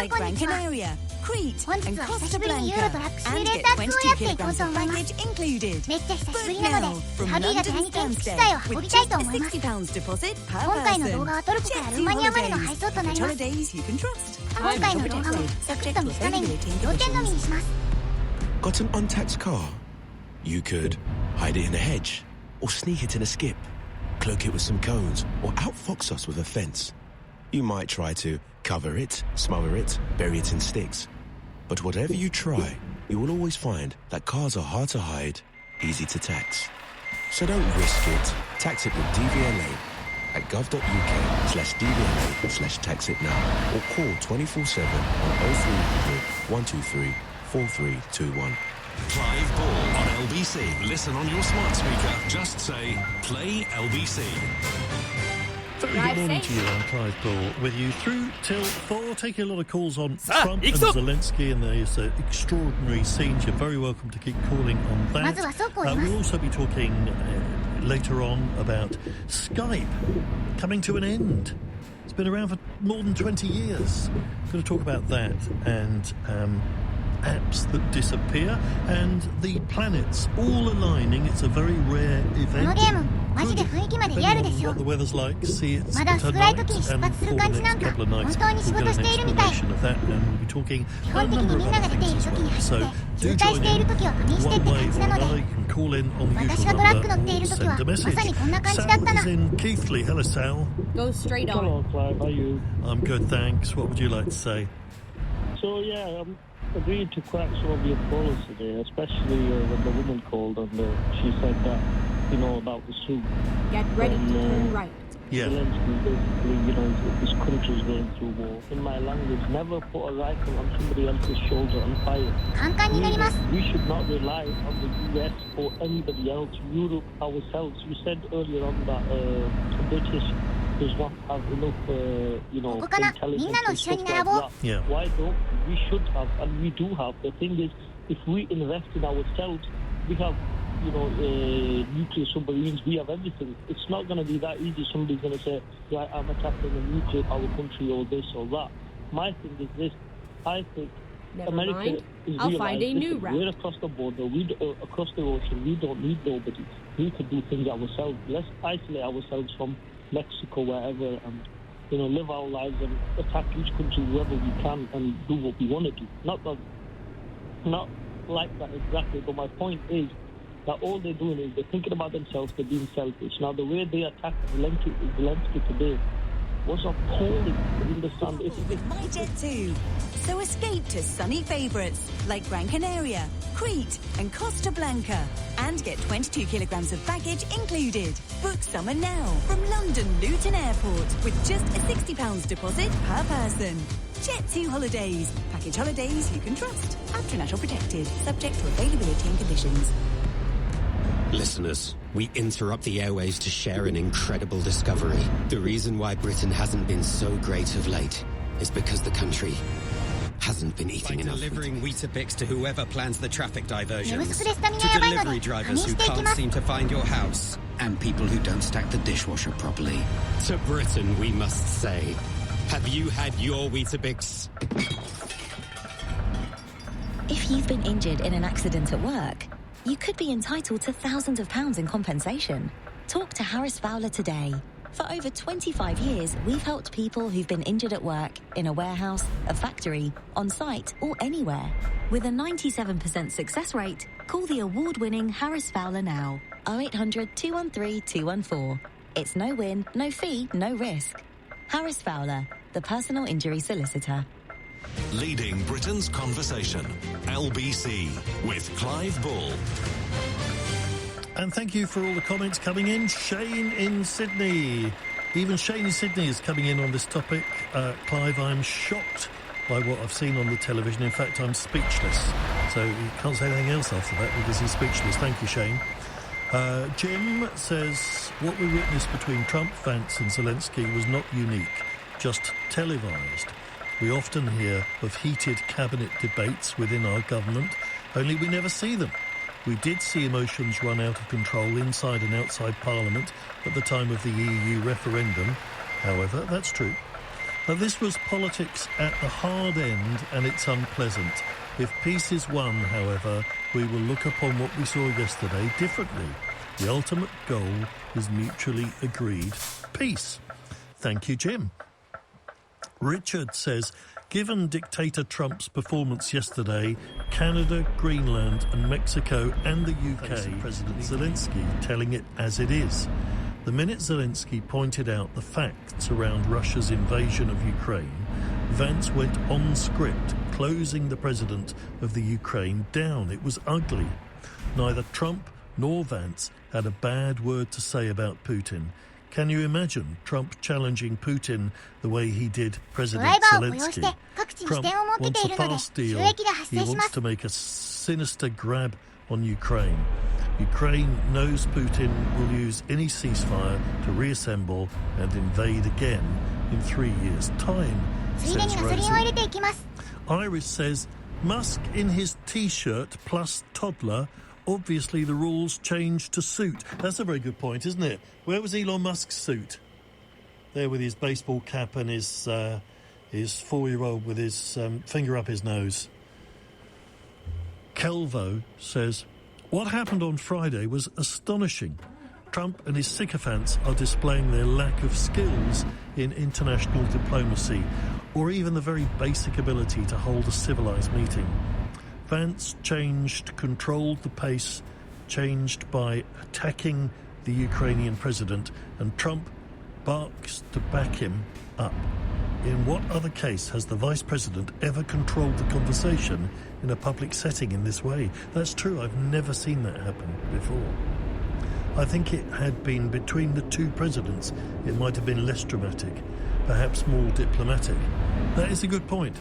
like Gran Canaria, Crete, 本 and 日は久し Costa ぶりにユーロと Blanca, ラックス and レー get ター2をや 22 っていこう kilograms と of 思います。 baggage included. めっちゃ久しぶ Book りなの now で、 from ハビーが手 London に建設 Stansted 資材を運 with びたい just と a 思います。 £60 deposit per 今回の動 person. 画はトルコからルー Jet2 マニアまでの holidays, 配送とな package ります。 holidays you can trust. 今回の動画もサクッと見るために要点のみにします。 Got an untaxed car? You could hide it in a hedge, or sneak it in a skip, cloak it with some cones, or outfox us with a fence. You might try to cover it, smother it, bury it in sticks. But whatever you try, you will always find that cars are hard to hide, easy to tax. So don't risk it. Tax it with DVLA at gov.uk/DVLA/tax it now, or call 24/7 on 0300 123 4321. Clive Ball on LBC. Listen on your smart speaker. Just say, play LBC. Very good morning to you. I'm Clive Ball with you through till 4. Taking a lot of calls on Trump and Zelensky and these extraordinary scenes. You're very welcome to keep calling on that. まずはそうこう言います。 We'll also be talking later on about Skype coming to an end. It's been around for more than 20 years. Going to talk about that and apps that disappear and the planets all aligning. It's a very rare この event. ゲーム、マジで雰囲気までリアルですよ。 What the weather's like, see it まだ薄暗い時 tonight に出 and 発する for 感 the じなん next か couple of nights 本当に仕 we'll 事 get し an ているみたい。 explanation of that and we'll be talking 基 a 本的 number に of みんな other が出てい things る as 時に well. 走 So って do 渋滞 join している in 時は仮眠してって one 感 way じ or なの another. で You can call in on the 私 usual がトラック number 乗ってい or る時は send a まさ message. にこんな感じだった Sal な。 is in Keithley. Hello, Sal. Go straight on. Hello, Clive. How are you? I'm good, thanks. What would you like to say? So, yeah, I'm agreeing to crack some of your calls today, especially when the woman called and she said that, you know, about the soup. Get ready to turn right. Yeah. Zelensky basically, you know, this country is going through war. In my language, never put a rifle on somebody else's shoulder and fire. 簡単になります。 We should not rely on the US or anybody else, Europe ourselves. You said earlier on that the British does not have enough, you know, ここからみんなの intelligence and 後ろに stuff 並ぼう。 like that. Yeah. Why don't we should have, and we do have. The thing is, if we invest in ourselves, we have, you know, nuclear submarines. We have everything. It's not going to be that easy. Somebody's going to say, right, I'm attacking a nuclear power country or this or that. My thing is this. I think Never America mind. is I'll find a realized, new listen, route. we're across the border. Across the ocean. We don't need nobody. We can do things ourselves. Let's isolate ourselves from Mexico, wherever, and, you know, live our lives and attack each country wherever we can and do what we want to do. Not like that exactly, but my point is that all they're doing is they're thinking about themselves, they're being selfish. Now, the way they attacked Zelensky today was appalling. You understand? With My Jet2. So escape to sunny favourites like Gran Canaria, Crete and Costa Blanca and get 22 kilograms of baggage included. Book summer now from London Luton Airport with just a £60 deposit per person. Jet2 holidays. Package holidays you can trust. International protected. Subject to availability and conditions. Listeners, we interrupt the airwaves to share an incredible discovery. The reason why Britain hasn't been so great of late is because the country hasn't been eating enough. Delivering Weetabix to whoever plans the traffic diversions, to delivery drivers who can't seem to find your house, and people who don't stack the dishwasher properly. To Britain, we must say, have you had your Weetabix? If you've been injured in an accident at work, you could be entitled to thousands of pounds in compensation. Talk to Harris Fowler today. For over 25 years, we've helped people who've been injured at work, in a warehouse, a factory, on site, or anywhere. With a 97% success rate, call the award-winning Harris Fowler now. 0800 213 214. It's no win, no fee, no risk. Harris Fowler, the personal injury solicitor. Leading Britain's conversation. LBC with Clive Ball. And thank you for all the comments coming in. Shane in Sydney. Even Shane in Sydney is coming in on this topic. Clive, I'm shocked by what I've seen on the television. In fact, I'm speechless. So he can't say anything else after that because he's speechless. Thank you, Shane. Jim says, what we witnessed between Trump, Vance and Zelensky was not unique, just televised. We often hear of heated cabinet debates within our government, only we never see them. We did see emotions run out of control inside and outside Parliament at the time of the EU referendum. However, that's true. This was politics at the hard end, and it's unpleasant. If peace is won, however, we will look upon what we saw yesterday differently. The ultimate goal is mutually agreed peace. Thank you, Jim. Richard says, given dictator Trump's performance yesterday, Canada, Greenland and Mexico and the UK, President Zelensky telling it as it is. The minute Zelensky pointed out the facts around Russia's invasion of Ukraine, Vance went on script, closing the president of the Ukraine down. It was ugly. Neither Trump nor Vance had a bad word to say about Putin. Can you imagine Trump challenging Putin the way he did President Zelensky? Trump wants a fast deal. He wants to make a sinister grab on Ukraine. Ukraine knows Putin will use any ceasefire to reassemble and invade again in 3 years' time, says Rosie. Iris says, Musk in his T-shirt plus toddler. Obviously, the rules changed to suit. That's a very good point, isn't it? Where was Elon Musk's suit? There with his baseball cap and his 4-year-old with his finger up his nose. Kelvo says, what happened on Friday was astonishing. Trump and his sycophants are displaying their lack of skills in international diplomacy or even the very basic ability to hold a civilized meeting. Vance controlled the pace, changed by attacking the Ukrainian president, and Trump barks to back him up. In what other case has the vice president ever controlled the conversation in a public setting in this way? That's true, I've never seen that happen before. I think it had been between the two presidents. It might have been less dramatic, perhaps more diplomatic. That is a good point.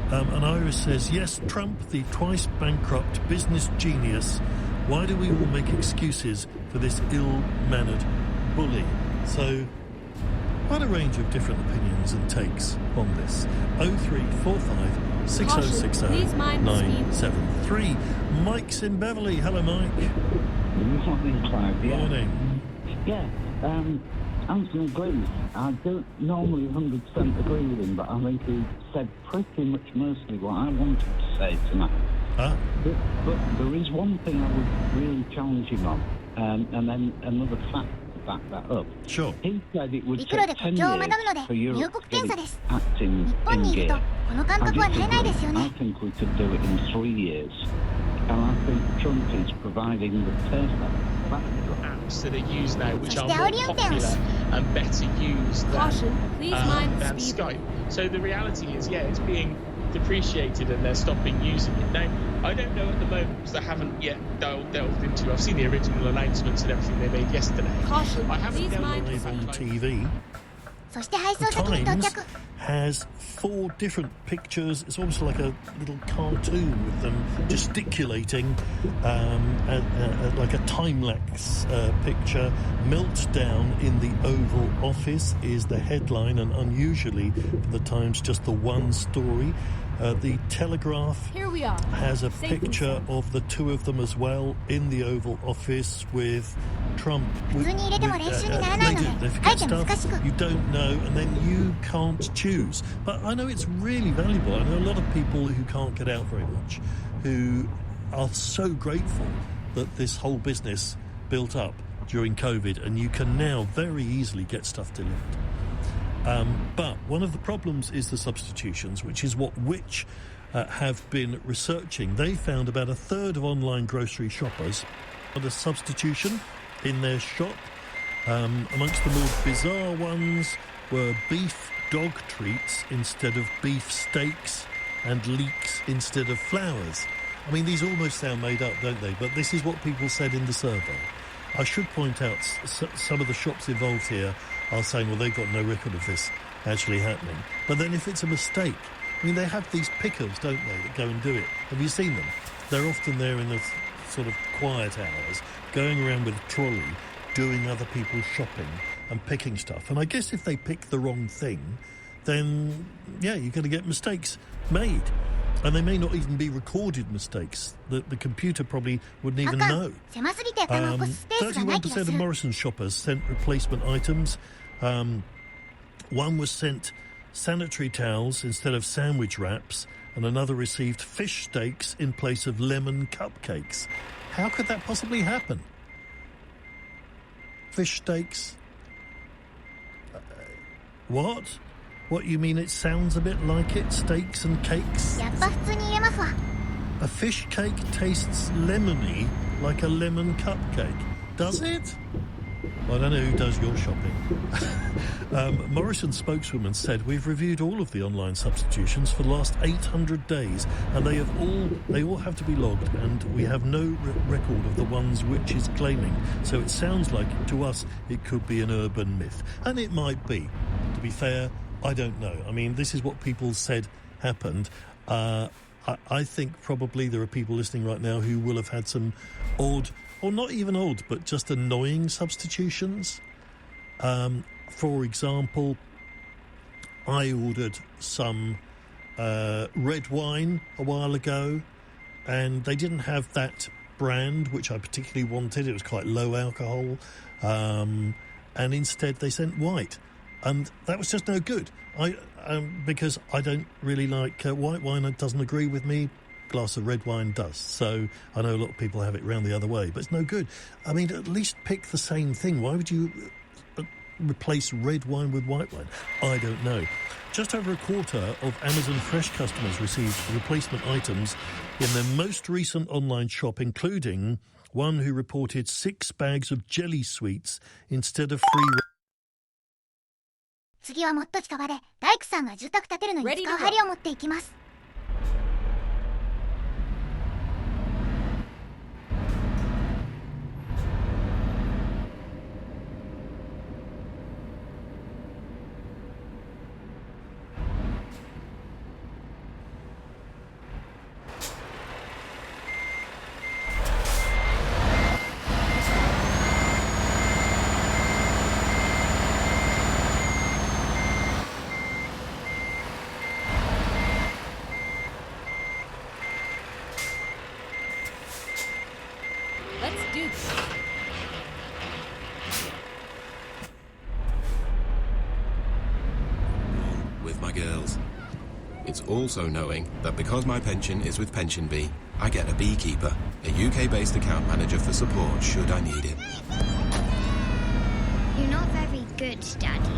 And Iris says, yes, Trump, the twice bankrupt business genius, why do we all make excuses for this ill-mannered bully? So, quite a range of different opinions and takes on this. 0345 6060 973. Mike's in Beverley. Hello, Mike. Good morning, Clive. Good morning. Yeah, Anthony Green, I don't normally 100% agree with him, but I think he said pretty much mostly what I wanted to say tonight. But there is one thing I would really challenge him on, and then another fact to back that up. Sure. He said it would take 10 years for Europe to get its acting in gear. I think we could do it in 3 years. And I think Trump is providing the perfect backdrop. Apps that are used now, which are more popular and better used than Skype. So the reality is, yeah, it's being depreciated and they're stopping using it. Now, I don't know at the moment because I haven't yet delved into. I've seen the original announcements and everything they made yesterday. I haven't delved into on TV. The Times has 4 different pictures. It's almost like a little cartoon with them gesticulating, like a time-lapse picture. Meltdown in the Oval Office is the headline, and unusually for the Times, just the one story. The Telegraph Here we are. has a picture of the two of them as well in the Oval Office with Trump. They forget stuff you don't know, and then you can't choose. But I know it's really valuable. I know a lot of people who can't get out very much who are so grateful that this whole business built up during COVID, and you can now very easily get stuff delivered. But one of the problems is the substitutions, which is what Which have been researching. They found about a third of online grocery shoppers had a substitution in their shop. Amongst the more bizarre ones were beef dog treats instead of beef steaks and leeks instead of flowers. I mean, these almost sound made up, don't they? But this is what people said in the survey. I should point out some of the shops involved here are saying, well, they've got no record of this actually happening. But then if it's a mistake, I mean, they have these pickers, don't they, that go and do it. Have you seen them? They're often there in the sort of quiet hours, going around with a trolley, doing other people's shopping and picking stuff. And I guess if they pick the wrong thing, then, yeah, you're going to get mistakes made. And they may not even be recorded mistakes. The computer probably wouldn't even know. 31% of Morrison's shoppers sent replacement items. One was sent sanitary towels instead of sandwich wraps, and another received fish steaks in place of lemon cupcakes. How could that possibly happen? Fish steaks? What? What, you mean it sounds a bit like it? Steaks and cakes? A fish cake tastes lemony like a lemon cupcake. Does it? I don't know who does your shopping. Morrison spokeswoman said, we've reviewed all of the online substitutions for the last 800 days, and they all have to be logged, and we have no record of the ones which is claiming. So it sounds like, to us, it could be an urban myth. And it might be. To be fair, I don't know. I mean, this is what people said happened. I think probably there are people listening right now who will have had some odd, or not even odd, but just annoying substitutions. For example, I ordered some red wine a while ago, and they didn't have that brand, which I particularly wanted. It was quite low alcohol, and instead they sent white. And that was just no good. Because I don't really like white wine. It doesn't agree with me. A glass of red wine does. So I know a lot of people have it round the other way, but it's no good. I mean, at least pick the same thing. Why would you replace red wine with white wine? I don't know. Just over a quarter of Amazon Fresh customers received replacement items in their most recent online shop, including one who reported 6 bags of jelly sweets instead of free... 次はもっと近場で大工さんが住宅建てるのに使う針を持っていきます。Also knowing that because my pension is with Pension Bee, I get a beekeeper, a UK-based account manager for support should I need it. You're not very good, Daddy.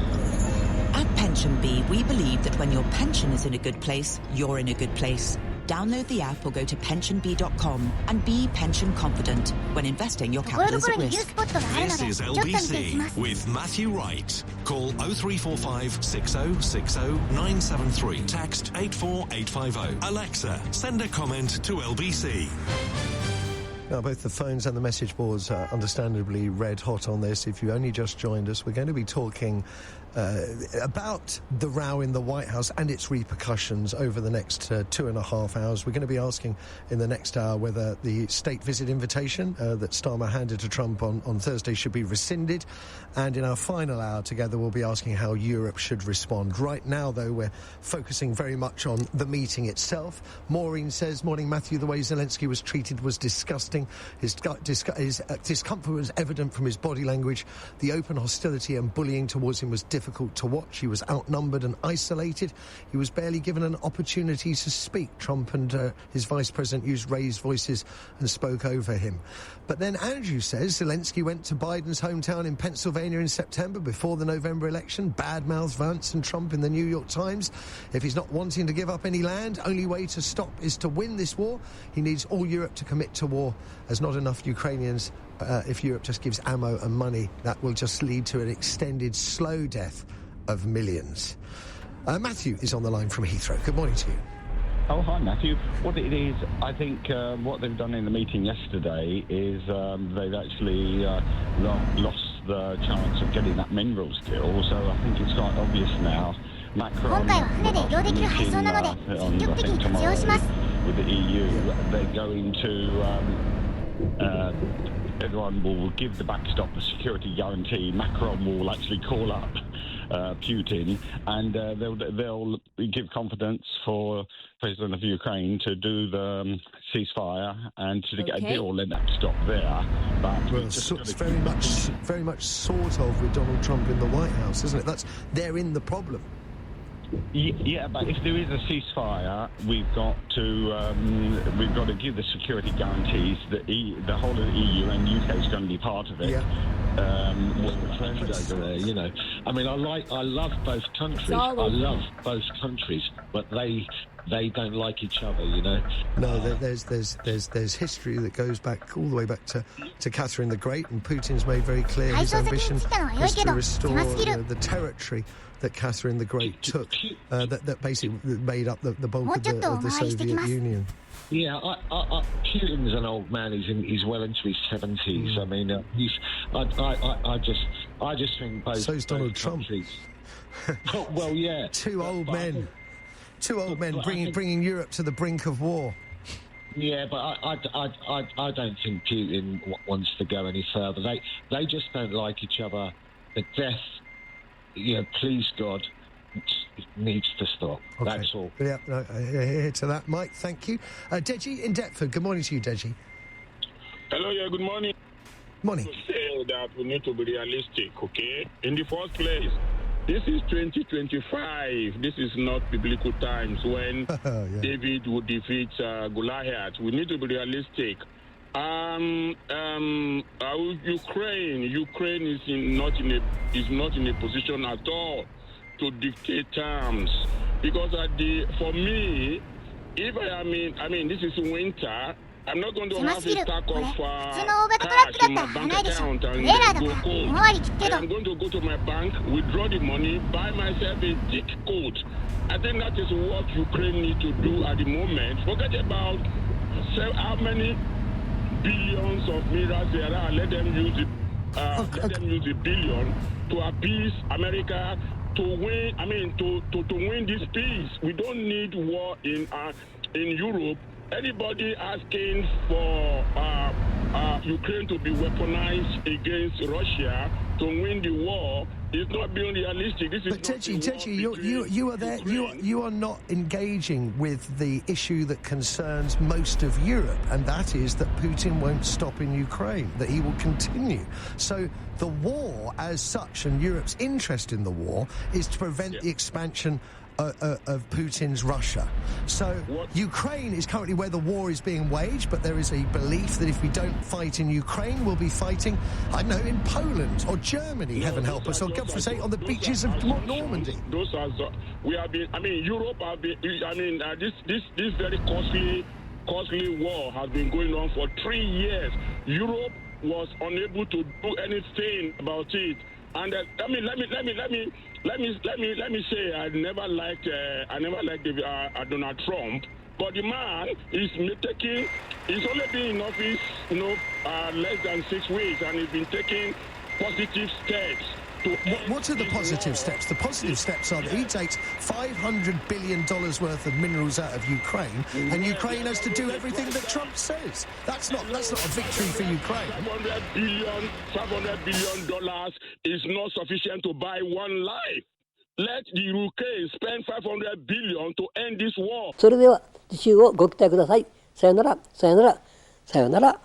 At Pension Bee, we believe that when your pension is in a good place, you're in a good place. Download the app or go to pensionbee.com and be pension confident. When investing, your capital is at risk. This is LBC with Matthew Wright. Call 0345 6060 973. Text 84850. Alexa, send a comment to LBC. Now, both the phones and the message boards are understandably red hot on this. If you only just joined us, we're going to be talking about the row in the White House and its repercussions over the next 2.5 hours. We're going to be asking in the next hour whether the state visit invitation that Starmer handed to Trump on Thursday should be rescinded. And in our final hour together, we'll be asking how Europe should respond. Right now, though, we're focusing very much on the meeting itself. Maureen says, morning, Matthew, the way Zelensky was treated was disgusting. His discomfort was evident from his body language. The open hostility and bullying towards him was difficult to watch. He was outnumbered and isolated. He was barely given an opportunity to speak. Trump and his vice president used raised voices and spoke over him. But then Andrew says Zelensky went to Biden's hometown in Pennsylvania in September before the November election, badmouthed Vance and Trump in the New York Times. If he's not wanting to give up any land, only way to stop is to win this war. He needs all Europe to commit to war, as not enough Ukrainians. If Europe just gives ammo and money, that will just lead to an extended, slow death of millions. Matthew is on the line from Heathrow. Good morning to you. Oh, hi, Matthew. What it is, I think what they've done in the meeting yesterday is they've actually lost the chance of getting that minerals deal, so I think it's quite obvious now. Macron meeting tomorrow with the EU, they're going to... everyone will give the backstop a security guarantee. Macron will actually call up Putin, and they'll give confidence for President of Ukraine to do the ceasefire and to get a deal. Let that stop there. But well, it's very much sort of with Donald Trump in the White House, isn't it? They're in the problem. Yeah, but if there is a ceasefire, we've got to give the security guarantees that the whole of the EU and UK is going to be part of it. Yeah. Over there, you know. I mean, I love both countries. I love both countries, but they don't like each other, you know. No, there's history that goes back all the way back to Catherine the Great, and Putin's made very clear his ambition is to restore the territory that Catherine the Great took, that basically made up the bulk of the Soviet Union. Yeah, Putin's an old man. He's well into his 70s. I mean, I just think both. So's Donald Trump. Well, yeah. Two old men bringing Europe to the brink of war. Yeah, but I don't think Putin wants to go any further. They just don't like each other. The death, please God, it needs to stop. Okay. That's all. Yeah, here to that, Mike. Thank you. Deji in Deptford. Good morning to you, Deji. Hello, yeah, good morning. Morning. To say that we need to be realistic, okay? In the first place, this is 2025. This is not biblical times when David would defeat Goliath. We need to be realistic. Ukraine is not in a position at all to dictate terms, because for me, if I mean this is winter. I'm not going to have a stack of cash in my bank account and go cold. I'm going to go to my bank, withdraw the money, buy myself a thick coat. I think that is what Ukraine needs to do at the moment. Forget about how many billions of minerals there are. Let them use it. Let them use a billion to appease America to win. To win this peace. We don't need war in Europe. Anybody asking for Ukraine to be weaponized against Russia to win the war is not being realistic. This is but Teji, you are there. You are not engaging with the issue that concerns most of Europe, and that is that Putin won't stop in Ukraine, that he will continue. So the war as such, and Europe's interest in the war, is to prevent the expansion of Putin's Russia. So Ukraine is currently where the war is being waged, but there is a belief that if we don't fight in Ukraine, we'll be fighting, I don't know, in Poland or Germany, heaven help us, or God forsake, on the beaches of Normandy. Those are we have been. Europe have been. This very costly war has been going on for 3 years. Europe was unable to do anything about it. And let me say I never liked Donald Trump, but the man is he's only been in office less than 6 weeks, and he's been taking positive steps. What are the positive steps? The positive steps are that he takes $500 billion worth of minerals out of Ukraine, and Ukraine has to do everything that Trump says. That's not a victory for Ukraine. $500 billion is not sufficient to buy one life. Let the UK spend $500 billion to end this war. それでは次週をご期待ください。さよなら、さよなら、さよなら。